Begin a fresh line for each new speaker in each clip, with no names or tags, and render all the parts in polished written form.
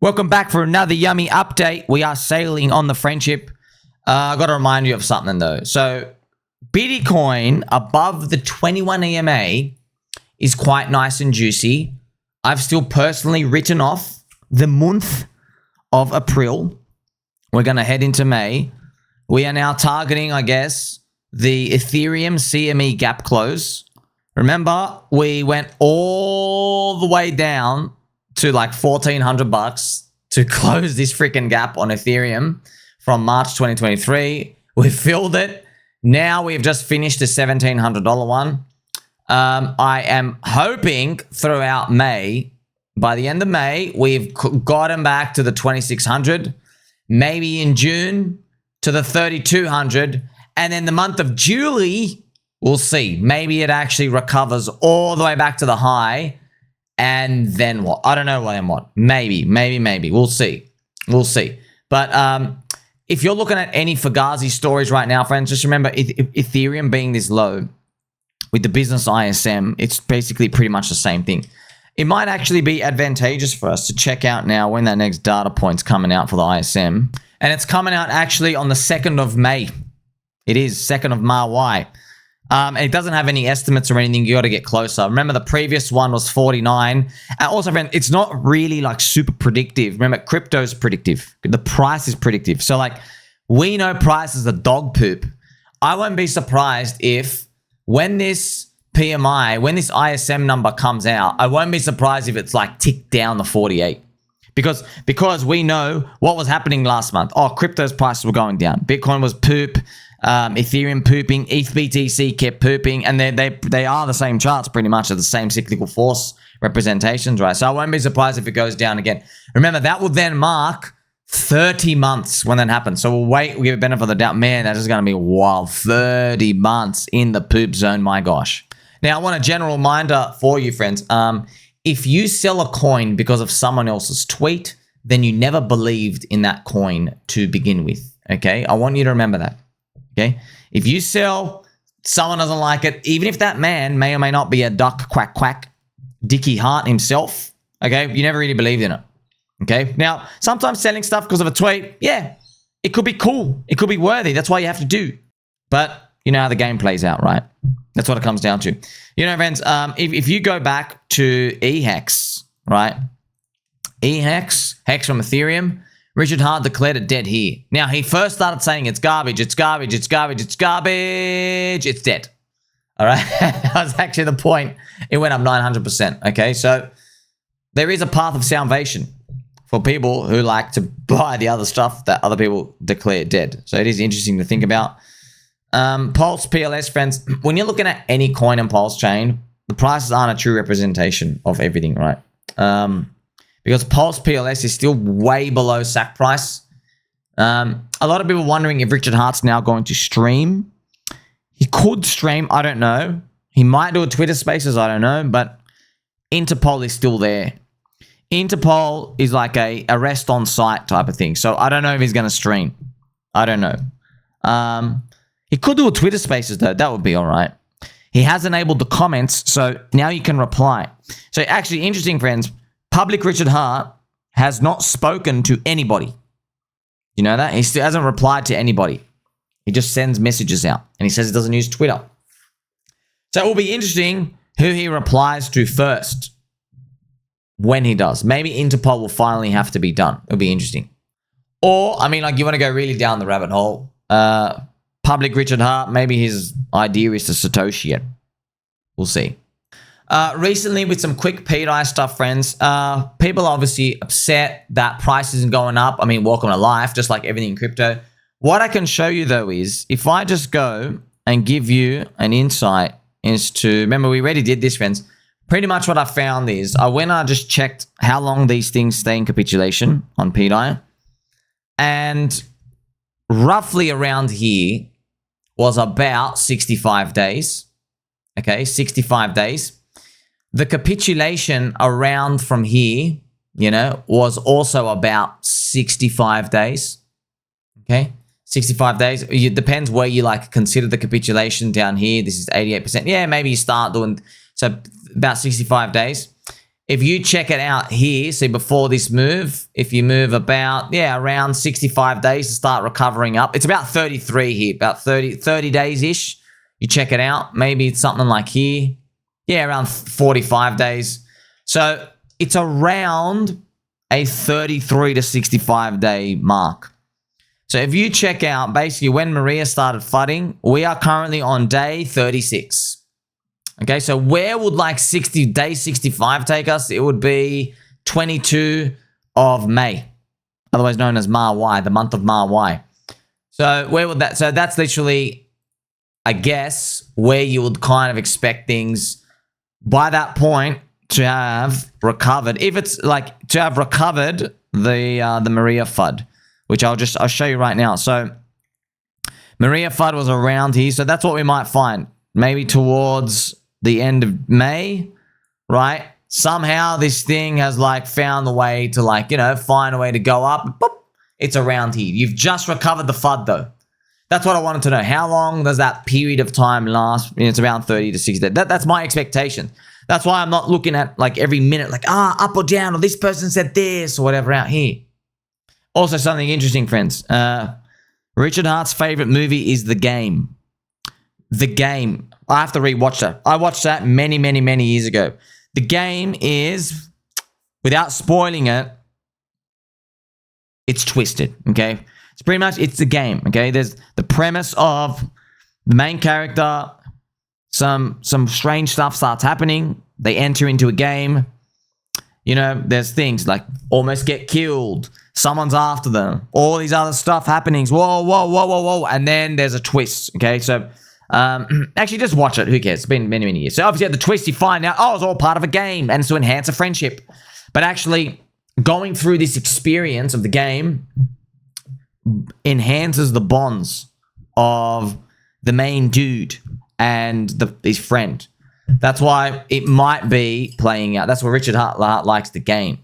Welcome back for another yummy update. We are sailing on the friendship. I got to remind you of something though. So Bitcoin above the 21 EMA is quite nice and juicy. I've still personally written off the month of April. We're going to head into May. We are now targeting, I guess, the Ethereum CME gap close. Remember, we went all the way down to like $1,400 to close this freaking gap on Ethereum from March 2023. We filled it. Now we've just finished the $1,700 one. I am hoping throughout May, by the end of May, we've gotten back to the 2,600, maybe in June to the 3,200, and then the month of July, we'll see. Maybe it actually recovers all the way back to the high, and then what? I don't know when what. Maybe. We'll see. But if you're looking at any Fugazi stories right now, friends, just remember Ethereum being this low with the business ISM, it's basically pretty much the same thing. It might actually be advantageous for us to check out now when that next data point's coming out for the ISM. And it's coming out actually on the 2nd of May. It is 2nd of May. It doesn't have any estimates or anything. You got to get closer. Remember, the previous one was 49. And also, friend, it's not really like super predictive. Remember, crypto's predictive. The price is predictive. So, like, we know price is a dog poop. I won't be surprised if when this PMI, when this ISM number comes out, I won't be surprised if it's like ticked down to 48. Because we know what was happening last month. Oh, crypto's prices were going down. Bitcoin was poop. Ethereum pooping, ETHBTC kept pooping, and they are the same charts pretty much, are the same cyclical force representations, right? So I won't be surprised if it goes down again. Remember, that will then mark 30 months when that happens. So we'll give a benefit of the doubt. Man, that is going to be wild. 30 months in the poop zone, my gosh. Now, I want a general reminder for you, friends. If you sell a coin because of someone else's tweet, then you never believed in that coin to begin with, okay? I want you to remember that. Okay, if you sell, someone doesn't like it, even if that man may or may not be a duck quack quack, Dicky Hart himself, okay, you never really believed in it. Okay, now sometimes selling stuff because of a tweet, yeah, it could be cool, it could be worthy. That's why you have to do. But you know how the game plays out, right? That's what it comes down to. You know, friends, if you go back to eHEX, right? eHEX, hex from Ethereum. Richard Hart declared it dead here. Now, he first started saying it's garbage, it's garbage, it's garbage, it's garbage, it's dead. All right? That was actually the point. It went up 900%, okay? So there is a path of salvation for people who like to buy the other stuff that other people declare dead. So it is interesting to think about. Pulse PLS, friends, when you're looking at any coin in PulseChain, the prices aren't a true representation of everything, right? Because Pulse PLS is still way below SAC price. A lot of people wondering if Richard Hart's now going to stream. He could stream, I don't know. He might do a Twitter Spaces, I don't know. But Interpol is still there. Interpol is like a arrest on site type of thing. So I don't know if he's going to stream. I don't know. He could do a Twitter Spaces though. That would be all right. He has enabled the comments, so now you can reply. So actually, interesting, friends. Public Richard Hart has not spoken to anybody. You know that? He still hasn't replied to anybody. He just sends messages out. And he says he doesn't use Twitter. So it will be interesting who he replies to first when he does. Maybe Interpol will finally have to be done. It'll be interesting. Or, I mean, like, you want to go really down the rabbit hole. Public Richard Hart, maybe his idea is to Satoshi it. We'll see. Recently, with some quick pDAI stuff, friends, people are obviously upset that price isn't going up. I mean, welcome to life, just like everything in crypto. What I can show you, though, is if I just go and give you an insight as to, remember, we already did this, friends. Pretty much what I found is I just checked how long these things stay in capitulation on pDAI. And roughly around here was about 65 days. Okay, 65 days. The capitulation around from here, you know, was also about 65 days. Okay, 65 days. It depends where you like consider the capitulation down here. This is 88%. Yeah, maybe you start doing, so about 65 days. if you check it out here, see before this move, if you move about, around 65 days to start recovering up. It's about 33 here, about 30 days-ish. You check it out. Maybe it's something like here. Yeah, around 45 days. So it's around a 33 to 65 day mark. So if you check out basically when Maria started flooding, we are currently on day 36. Okay, so where would like day 65 take us? It would be 22 of May, otherwise known as Ma-Y, the month of Ma-Y. So where would that, so that's literally, I guess, where you would kind of expect things by that point to have recovered. If it's like to have recovered the Maria FUD, which I'll show you right now. So Maria FUD was around here, so that's what we might find. Maybe towards the end of May, right? Somehow this thing has like found the way to like, you know, find a way to go up. Boop, it's around here. You've just recovered the FUD though. That's what I wanted to know. How long does that period of time last? It's around 30 to 60 days. That's my expectation. That's why I'm not looking at like every minute, like, up or down, or this person said this or whatever out here. Also something interesting, friends. Richard Hart's favorite movie is The Game. The Game. I have to rewatch that. I watched that many, many, many years ago. The Game is, without spoiling it, it's twisted, okay? It's pretty much, it's the game, okay? There's the premise of the main character, some strange stuff starts happening. They enter into a game. You know, there's things like almost get killed. Someone's after them. All these other stuff happenings. Whoa, whoa, whoa, whoa, whoa. And then there's a twist, okay? So, actually, just watch it. Who cares? It's been many, many years. So, obviously, at the twist, you find out, oh, it's all part of a game and it's to enhance a friendship. But actually, going through this experience of the game enhances the bonds of the main dude and his friend. That's why it might be playing out. That's what Richard Hart likes, the game.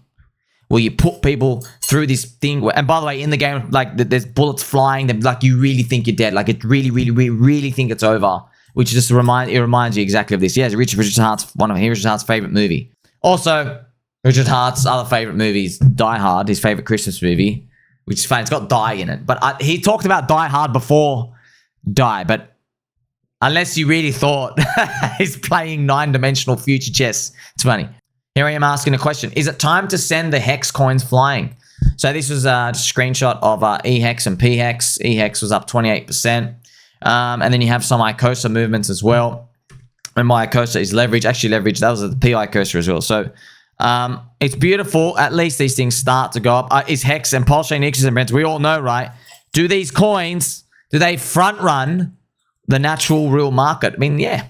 Where you put people through this thing. And by the way, in the game, like there's bullets flying. Like you really think you're dead. Like it really think it's over. Which just reminds you exactly of this. Yeah, Richard Hart's one of Richard Hart's favorite movie. Also, Richard Hart's other favorite movie is Die Hard, his favorite Christmas movie, which is fun. It's got Die in it. But he talked about Die Hard before Die. But unless you really thought he's playing 9-dimensional future chess, it's funny. Here I am asking a question. Is it time to send the HEX coins flying? So this was a screenshot of eHEX and pHEX. eHEX was up 28%. And then you have some Icosa movements as well. And my Icosa is leverage. Actually leverage. That was the P Icosa as well. So it's beautiful. At least these things start to go up. Is HEX and PulseChain ICSA, we all know, right? Do these coins, do they front run the natural real market? I mean, yeah.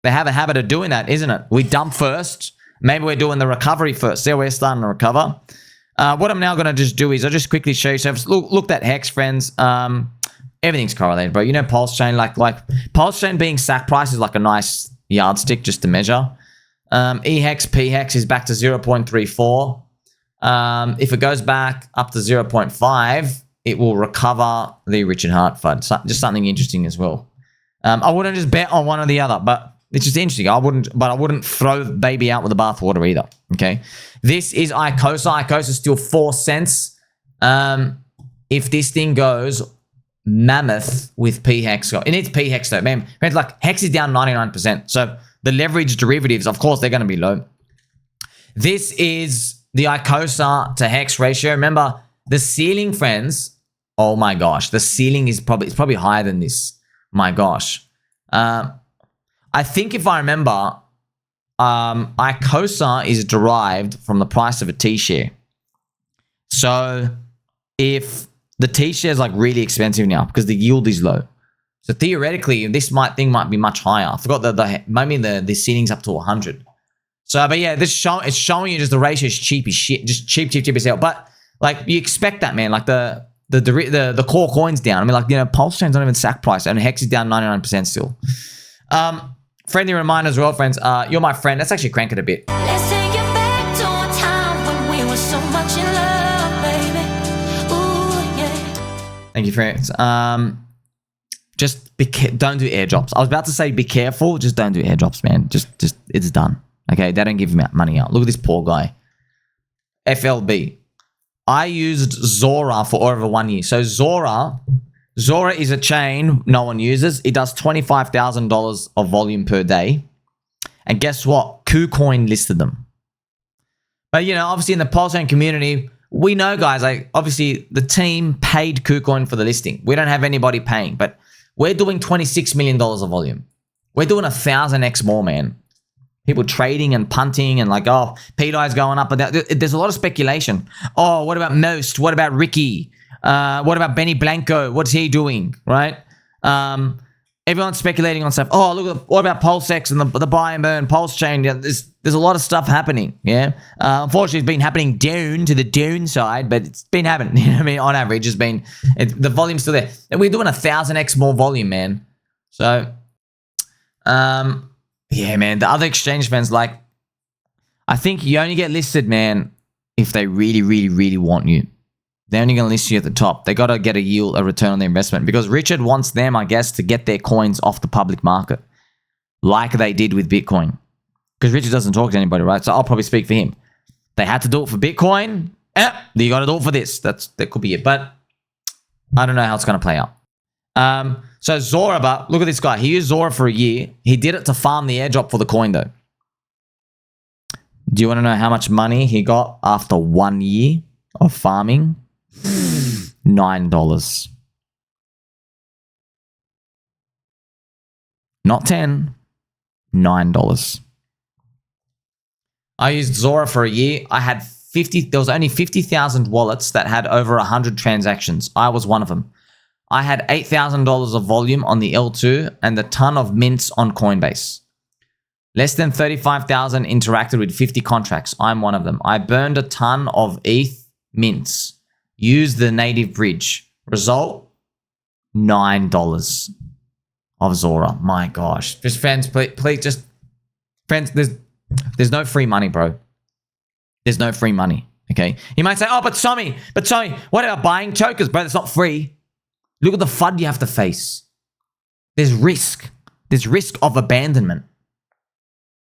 They have a habit of doing that, isn't it? We dump first. Maybe we're doing the recovery first. See how we're starting to recover. What I'm now going to just do is I'll just quickly show you. So look at HEX, friends. Everything's correlated, bro. You know PulseChain, like PulseChain being sack price is like a nice yardstick just to measure. eHEX, pHEX is back to 0.34. If it goes back up to 0.5, it will recover the Richard Hart FUD. So, just something interesting as well. I wouldn't just bet on one or the other, but it's just interesting. I wouldn't throw the baby out with the bathwater either. Okay. This is Icosa. Icosa is still 4 cents. If this thing goes mammoth with pHEX, it needs pHEX though, man. It's like HEX is down 99%. So the leverage derivatives, of course, they're going to be low. This is the Icosa to HEX ratio. Remember the ceiling, friends. Oh my gosh, the ceiling is probably higher than this. My gosh. I think if I remember, Icosa is derived from the price of a T-share. So if the T-share is like really expensive now because the yield is low. So theoretically, this thing might be much higher. I forgot that maybe the ceiling's up to 100. So, but yeah, it's showing you just the ratio is cheap as shit, just cheap as hell. But like you expect that, man. Like the core coin's down. I mean, like, you know, PulseChain's not even sack price, and HEX is down 99% still. Friendly reminder as well, friends. You're my friend. Let's actually crank it a bit.
Let's take it back to a time when we were so much in love, baby. Ooh, yeah.
Thank you, friends. Just don't do airdrops. I was about to say be careful. Just don't do airdrops, man. Just it's done. Okay, they don't give money out. Look at this poor guy. FLB. I used Zora for over 1 year. So Zora is a chain no one uses. It does $25,000 of volume per day. And guess what? KuCoin listed them. But, you know, obviously in the PulseChain community, we know, guys, like, obviously the team paid KuCoin for the listing. We don't have anybody paying, but we're doing $26 million of volume. We're doing 1,000x more, man. People trading and punting and like, oh, pDAI is going up and down. There's a lot of speculation. Oh, what about Most? What about Ricky? What about Benny Blanco? What's he doing, right? Everyone's speculating on stuff. Oh, look, what about PulseX and the buy and burn PulseChain? Yeah, there's a lot of stuff happening, yeah? Unfortunately, it's been happening down to the downside, but it's been happening. You know what I mean? On average, the volume's still there. And we're doing 1,000x more volume, man. So, yeah, man, the other exchange fans, like, I think you only get listed, man, if they really, really, really want you. They're only going to list you at the top. They got to get a return on their investment because Richard wants them, I guess, to get their coins off the public market like they did with Bitcoin. Because Richard doesn't talk to anybody, right? So I'll probably speak for him. They had to do it for Bitcoin. You got to do it for this. That could be it. But I don't know how it's going to play out. So Zora, but look at this guy. He used Zora for a year. He did it to farm the airdrop for the coin, though. Do you want to know how much money he got after 1 year of farming? $9. Not 10. $9. I used Zora for a year. I had there was only 50,000 wallets that had over 100 transactions. I was one of them. I had $8,000 of volume on the L2 and a ton of mints on Coinbase. Less than 35,000 interacted with 50 contracts. I'm one of them. I burned a ton of ETH mints. Used the native bridge. Result, $9 of Zora. My gosh. Just friends, please just... Friends, there's no free money, bro. There's no free money, okay? You might say, oh, but Tommy, what about buying chokers, bro? That's not free. Look at the FUD you have to face. There's risk. There's risk of abandonment.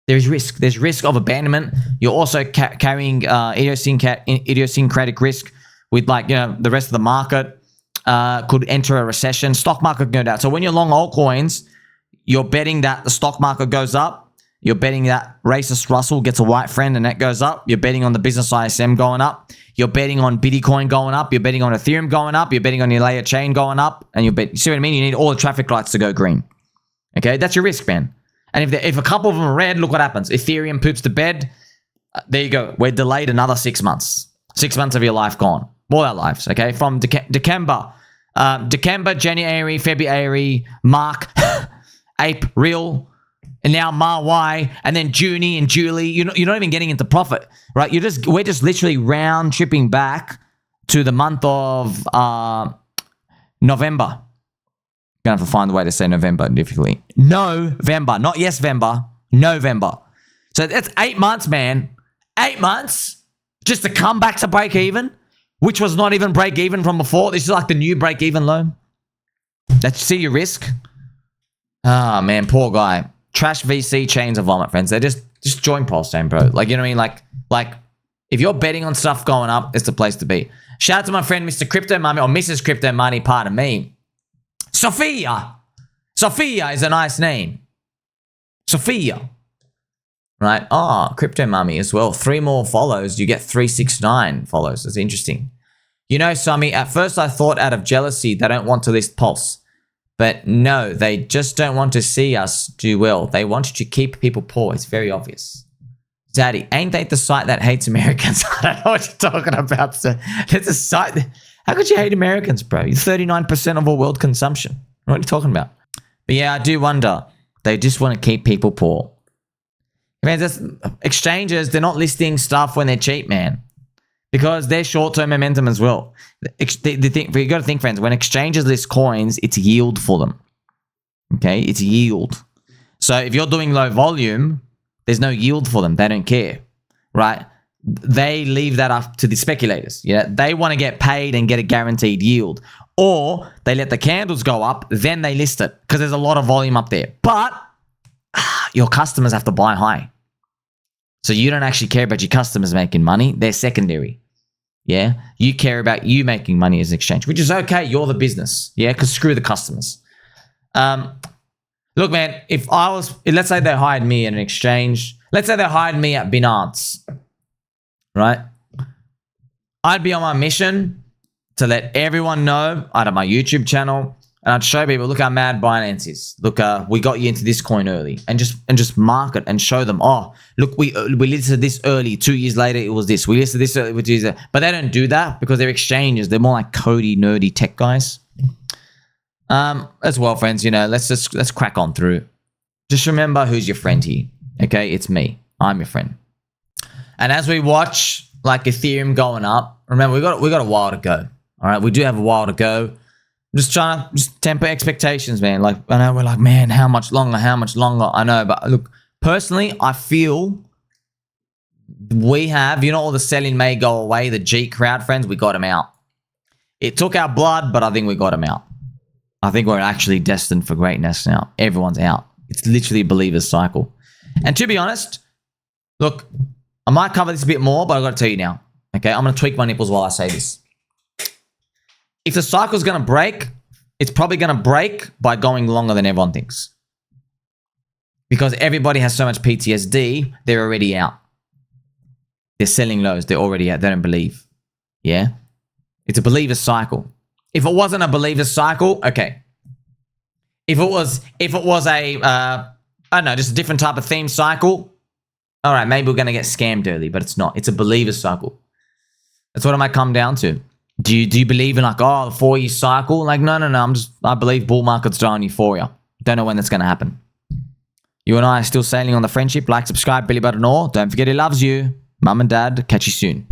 There's risk. There's risk of abandonment. You're also carrying idiosyncratic risk with, like, you know, the rest of the market could enter a recession. Stock market could go down. So when you're long altcoins, you're betting that the stock market goes up. You're betting that racist Russell gets a white friend and that goes up. You're betting on the business ISM going up. You're betting on Bitcoin going up. You're betting on Ethereum going up. You're betting on your layer chain going up. And you see what I mean? You need all the traffic lights to go green. Okay, that's your risk, man. And if a couple of them are red, look what happens. Ethereum poops the bed. There you go. We're delayed another 6 months. 6 months of your life gone. All our lives, okay? From December, January, February, March, April, and now March, and then Junie and Julie. You're not even getting into profit, right? We're just literally round tripping back to the month of November. Gonna have to find a way to say November difficultly. November, not yes-vember, November. So that's 8 months, man. 8 months just to come back to break even, which was not even break even from before. This is like the new break even low. Let's see your risk. Ah, man, poor guy. Trash VC chains of vomit, friends. They just join PulseChain, bro. Like, you know what I mean? Like if you're betting on stuff going up, it's the place to be. Shout out to my friend, Mr. Crypto Money, or Mrs. Crypto Money, pardon me. Sophia. Sophia is a nice name. Sophia. Right? Oh, Crypto Mummy as well. 3 more follows. You get 369 follows. That's interesting. You know, Sammy, at first I thought out of jealousy they don't want to list Pulse. But no, they just don't want to see us do well. They want to keep people poor. It's very obvious. Daddy, ain't they the site that hates Americans? I don't know what you're talking about. So it's a site. How could you hate Americans, bro? You're 39% of all world consumption. What are you talking about? But yeah, I do wonder. They just want to keep people poor. Man, exchanges, they're not listing stuff when they're cheap, man. Because they're short-term momentum as well. You got to think, friends, when exchanges list coins, it's yield for them. Okay? It's yield. So if you're doing low volume, there's no yield for them. They don't care. Right? They leave that up to the speculators. Yeah, they want to get paid and get a guaranteed yield. Or they let the candles go up, then they list it. Because there's a lot of volume up there. But your customers have to buy high. So you don't actually care about your customers making money. They're secondary. Yeah. You care about you making money as an exchange, which is okay. You're the business. Yeah. Because screw the customers. Look, man, let's say they hired me at an exchange. Let's say they hired me at Binance, right? I'd be on my mission to let everyone know out of my YouTube channel, and I'd show people, look how mad Binance is. Look, we got you into this coin early, and just market and show them. Oh, look, we listed this early. 2 years later, it was this. We listed this early. But they don't do that because they're exchanges. They're more like codey, nerdy tech guys. As well, friends. You know, let's crack on through. Just remember who's your friend here. Okay, it's me. I'm your friend. And as we watch like Ethereum going up, remember we got a while to go. All right, we do have a while to go. Just trying to temper expectations, man. Like, I know we're like, man, how much longer? How much longer? I know, but look, personally, I feel we have, all the selling may go away. The G crowd, friends, we got them out. It took our blood, but I think we got them out. I think we're actually destined for greatness now. Everyone's out. It's literally a believer's cycle. And to be honest, look, I might cover this a bit more, but I've got to tell you now. Okay, I'm going to tweak my nipples while I say this. If the cycle's going to break, it's probably going to break by going longer than everyone thinks. Because everybody has so much PTSD, they're already out. They're selling lows. They're already out. They don't believe. Yeah? It's a believer's cycle. If it wasn't a believer's cycle, okay. If it was a, I don't know, just a different type of theme cycle, all right, maybe we're going to get scammed early, but it's not. It's a believer's cycle. That's what it might come down to. Do you believe in like, oh, the 4-year cycle? Like, no. I believe bull markets die on euphoria. Don't know when that's going to happen. You and I are still sailing on the friendship. Like, subscribe, Billy Button All. Don't forget he loves you. Mum and Dad, catch you soon.